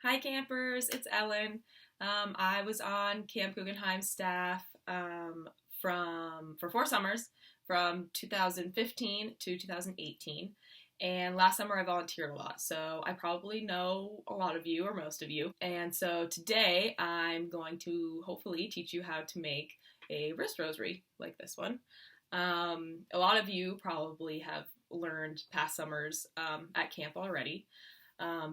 Hi campers, it's Ellen. I was on Camp Guggenheim staff for 4 summers from 2015 to 2018. And last summer I volunteered a lot, so I probably know a lot of you or most of you. And so today I'm going to hopefully teach you how to make a wrist rosary like this one. A lot of you probably have learned past summers at camp already.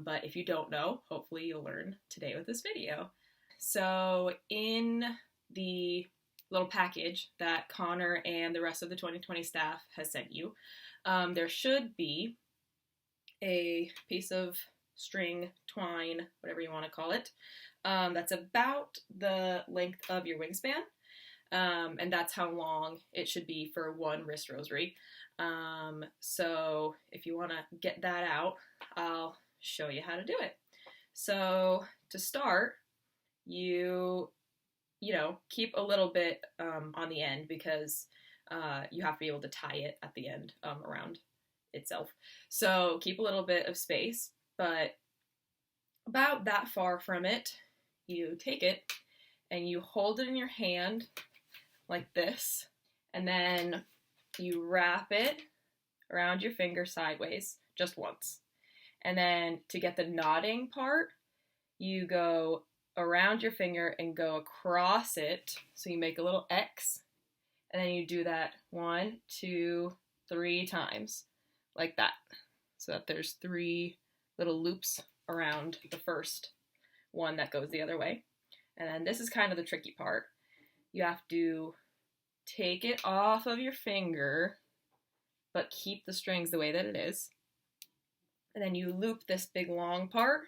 But if you don't know, hopefully you'll learn today with this video. So in the little package that Connor and the rest of the 2020 staff has sent you, there should be a piece of string, twine, whatever you want to call it, that's about the length of your wingspan, and that's how long it should be for one wrist rosary. So if you want to get that out, I'll show you how to do it. So to start, you keep a little bit on the end because you have to be able to tie it at the end around itself. So keep a little bit of space, but about that far from it, you take it and you hold it in your hand like this, and then you wrap it around your finger sideways just once. And then to get the knotting part, you go around your finger and go across it. So you make a little X, and then you do that 1, 2, 3 times like that. So that there's 3 little loops around the first one that goes the other way. And then this is kind of the tricky part. You have to take it off of your finger, but keep the strings the way that it is. And then you loop this big long part,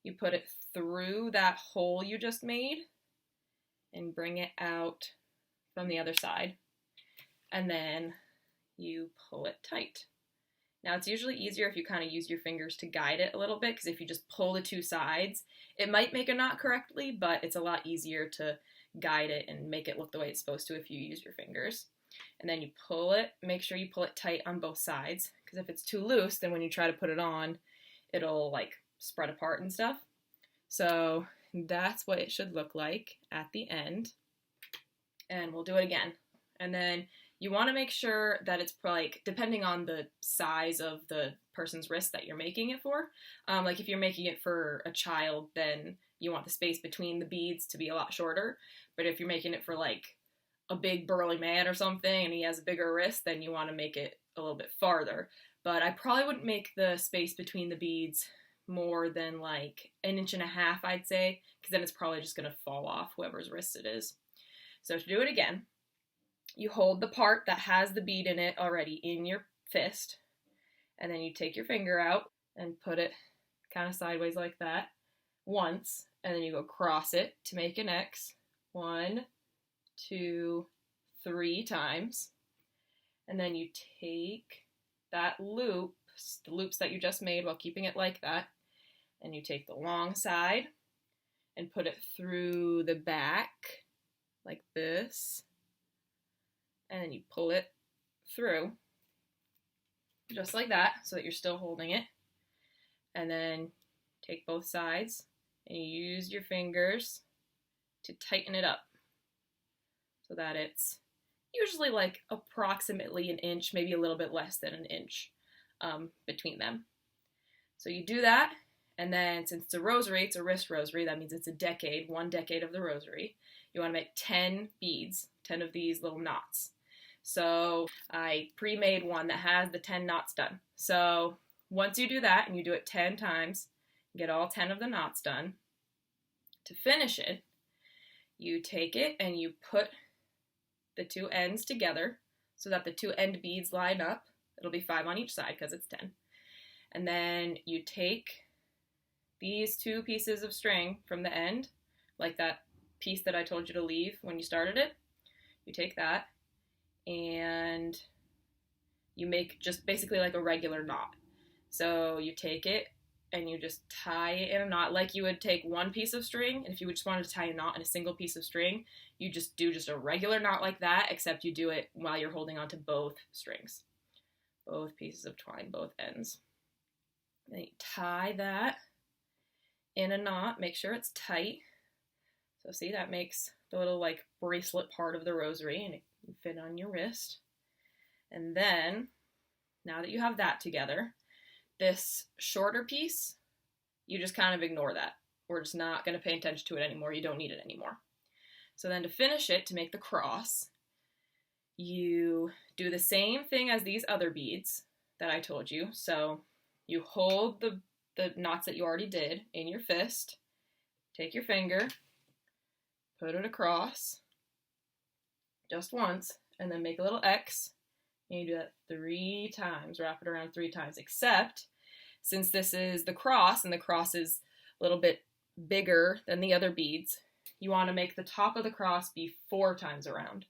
you put it through that hole you just made and bring it out from the other side. And then you pull it tight. Now it's usually easier if you kind of use your fingers to guide it a little bit, because if you just pull the 2 sides, it might make a knot correctly, but it's a lot easier to guide it and make it look the way it's supposed to if you use your fingers. And then you pull it, make sure you pull it tight on both sides, because if it's too loose, then when you try to put it on, it'll like spread apart and stuff. So that's what it should look like at the end. And we'll do it again. And then you want to make sure that it's like, depending on the size of the person's wrist that you're making it for, like if you're making it for a child, then you want the space between the beads to be a lot shorter. But if you're making it for like a big burly man or something and he has a bigger wrist, then you want to make it a little bit farther. But I probably wouldn't make the space between the beads more than like 1.5 inches, I'd say, because then it's probably just going to fall off whoever's wrist it is. So to do it again, you hold the part that has the bead in it already in your fist, and then you take your finger out and put it kind of sideways like that once, and then you go across it to make an X 1, 2, 3 times, and then you take that loop, the loops that you just made while keeping it like that, and you take the long side and put it through the back like this, and then you pull it through just like that so that you're still holding it, and then take both sides and you use your fingers to tighten it up so that it's usually like approximately 1 inch, maybe a little bit less than 1 inch between them. So you do that, and then since it's a rosary, it's a wrist rosary, that means it's a decade, 1 decade of the rosary. You want to make 10 beads, 10 of these little knots. So I pre-made one that has the 10 knots done. So once you do that, and you do it 10 times, get all 10 of the knots done, to finish it, you take it and you put the 2 ends together so that the 2 end beads line up. It'll be 5 on each side because it's 10. And then you take these 2 pieces of string from the end, like that piece that I told you to leave when you started it. You take that and you make just basically like a regular knot. So you take it and you just tie it in a knot like you would take 1 piece of string, and if you just wanted to tie a knot in a single piece of string, you just do just a regular knot like that, except you do it while you're holding onto both strings, both pieces of twine, both ends. Then you tie that in a knot. Make sure it's tight. So see, that makes the little like bracelet part of the rosary, and it can fit on your wrist. And then, now that you have that together, this shorter piece, you just kind of ignore that. We're just not going to pay attention to it anymore. You don't need it anymore. So then to finish it, to make the cross, you do the same thing as these other beads that I told you. So you hold the knots that you already did in your fist, take your finger, put it across just once, and then make a little X, and you do that 3 times, wrap it around 3 times, except since this is the cross, and the cross is a little bit bigger than the other beads, you want to make the top of the cross be 4 times around.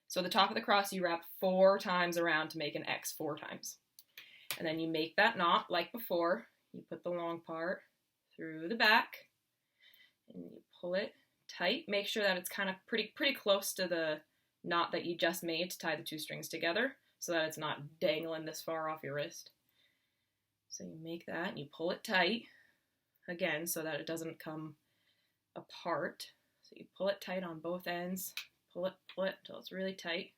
So the top of the cross you wrap 4 times around to make an X 4 times. And then you make that knot like before. You put the long part through the back, and you pull it tight. Make sure that it's kind of pretty close to the knot that you just made to tie the 2 strings together, so that it's not dangling this far off your wrist. So you make that, and you pull it tight, again, so that it doesn't come apart. So you pull it tight on both ends, pull it until it's really tight.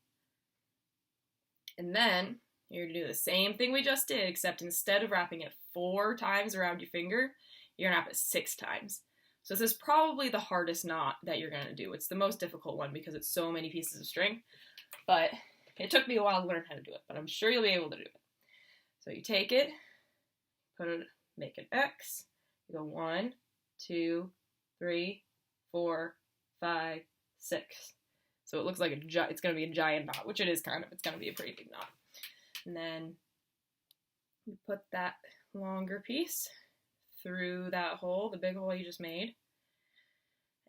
And then you're going to do the same thing we just did, except instead of wrapping it 4 times around your finger, you're going to wrap it 6 times. So this is probably the hardest knot that you're going to do. It's the most difficult one because it's so many pieces of string, but it took me a while to learn how to do it, but I'm sure you'll be able to do it. So you take it, make an X, you go 1, 2, 3, 4, 5, 6. So it looks like it's going to be a giant knot, which it is kind of. It's going to be a pretty big knot. And then you put that longer piece through that hole, the big hole you just made,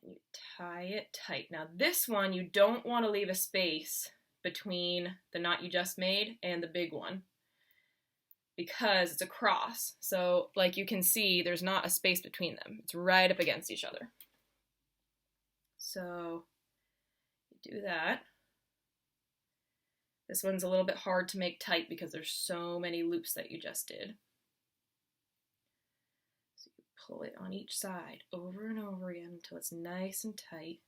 and you tie it tight. Now this one, you don't want to leave a space between the knot you just made and the big one, because it's a cross. So like you can see, there's not a space between them. It's right up against each other. So you do that. This one's a little bit hard to make tight because there's so many loops that you just did. So you pull it on each side over and over again until it's nice and tight,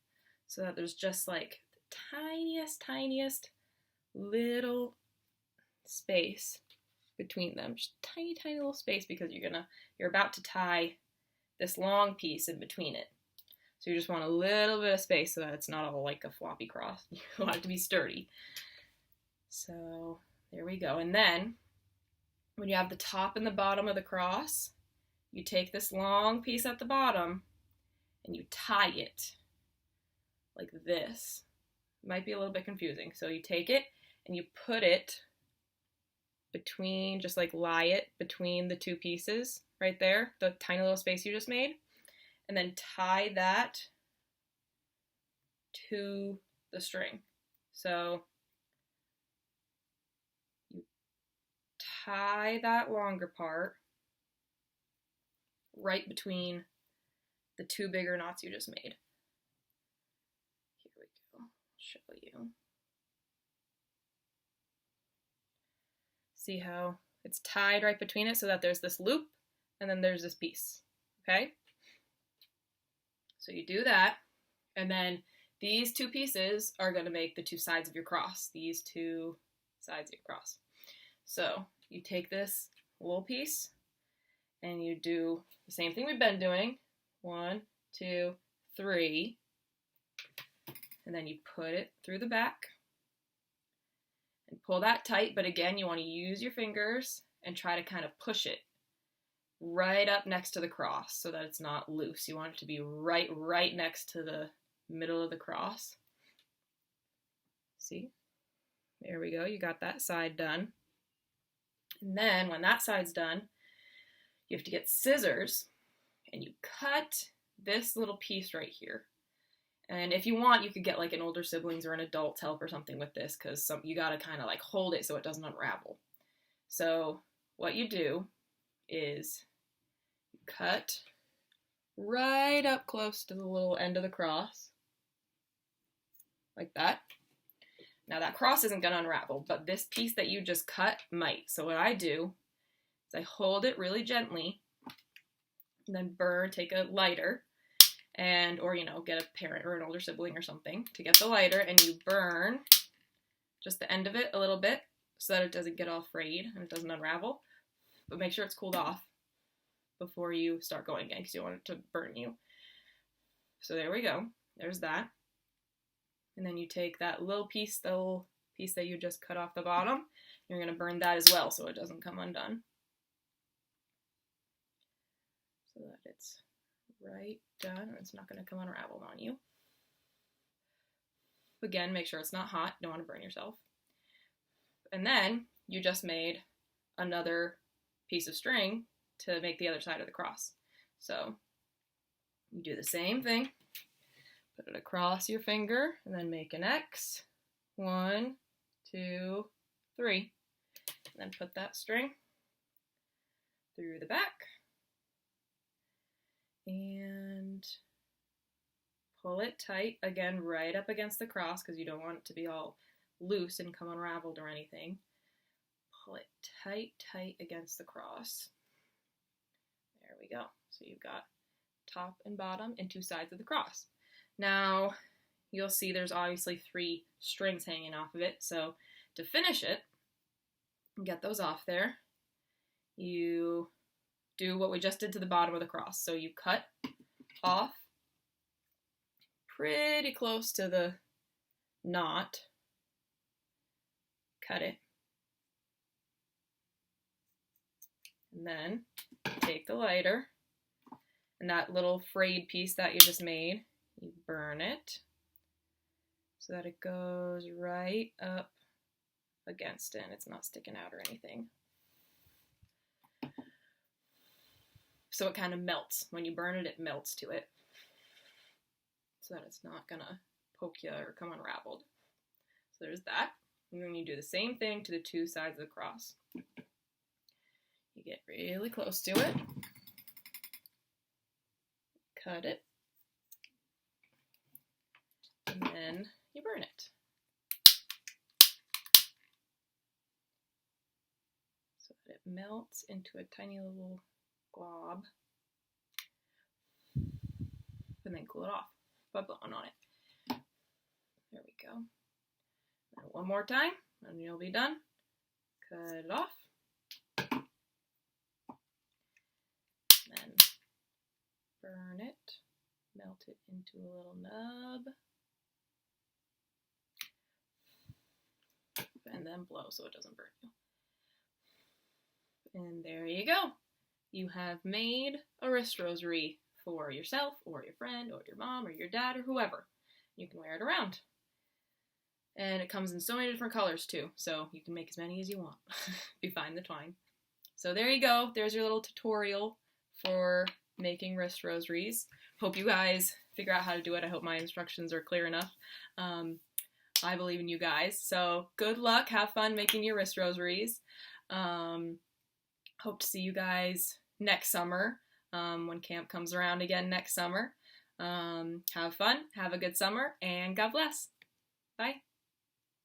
so that there's just like the tiniest little space between them. Just tiny little space, because you're about to tie this long piece in between it. So you just want a little bit of space so that it's not all like a floppy cross. You want it to be sturdy. So there we go. And then when you have the top and the bottom of the cross, you take this long piece at the bottom and you tie it like this. It might be a little bit confusing. So you take it and you put it between, just like lie it between the 2 pieces right there, the tiny little space you just made, and then tie that to the string. So you tie that longer part right between the 2 bigger knots you just made. Here we go. I'll show you. See how it's tied right between it, so that there's this loop and then there's this piece, okay? So you do that, and then these 2 pieces are going to make the 2 sides of your cross, these 2 sides of your cross. So you take this little piece and you do the same thing we've been doing, 1, 2, 3, and then you put it through the back and pull that tight, but again, you want to use your fingers and try to kind of push it right up next to the cross so that it's not loose. You want it to be right next to the middle of the cross. See? There we go. You got that side done. And then when that side's done, you have to get scissors and you cut this little piece right here. And if you want, you could get like an older siblings or an adult's help or something with this, because you got to kind of like hold it so it doesn't unravel. So what you do is you cut right up close to the little end of the cross, like that. Now that cross isn't going to unravel, but this piece that you just cut might. So what I do is I hold it really gently, And then take a lighter, or get a parent or an older sibling or something to get the lighter, and you burn just the end of it a little bit so that it doesn't get all frayed and it doesn't unravel. But make sure it's cooled off before you start going again, because you don't want it to burn you. So there we go. There's that. And then you take that little piece that you just cut off the bottom. You're going to burn that as well so it doesn't come undone. So that it's right done and it's not going to come unraveled on you. Again, make sure it's not hot. You don't want to burn yourself. And then you just made another piece of string to make the other side of the cross. So you do the same thing. Put it across your finger and then make an X. 1, 2, 3. And then put that string through the back and pull it tight, again, right up against the cross, because you don't want it to be all loose and come unraveled or anything. Pull it tight against the cross. There we go. So you've got top and bottom and 2 sides of the cross. Now, you'll see there's obviously 3 strings hanging off of it. So to finish it, and get those off there, you do what we just did to the bottom of the cross. So you cut off pretty close to the knot. Cut it. And then take the lighter, and that little frayed piece that you just made, you burn it so that it goes right up against it and it's not sticking out or anything. So it kind of melts. When you burn it, it melts to it so that it's not gonna poke you or come unraveled. So there's that. And then you do the same thing to the 2 sides of the cross. You get really close to it, cut it, and then you burn it. So that it melts into a tiny little glob, and then cool it off by blowing on it. There we go. And one more time, and you'll be done. Cut it off. Then burn it, melt it into a little nub, and then blow so it doesn't burn you. And there you go. You have made a wrist rosary for yourself or your friend or your mom or your dad or whoever. You can wear it around. And it comes in so many different colors too, so you can make as many as you want if you find the twine. So there you go. There's your little tutorial for making wrist rosaries. Hope you guys figure out how to do it. I hope my instructions are clear enough. I believe in you guys. So good luck. Have fun making your wrist rosaries. Hope to see you guys next summer when camp comes around again next summer. Have fun. Have a good summer, and God bless. Bye.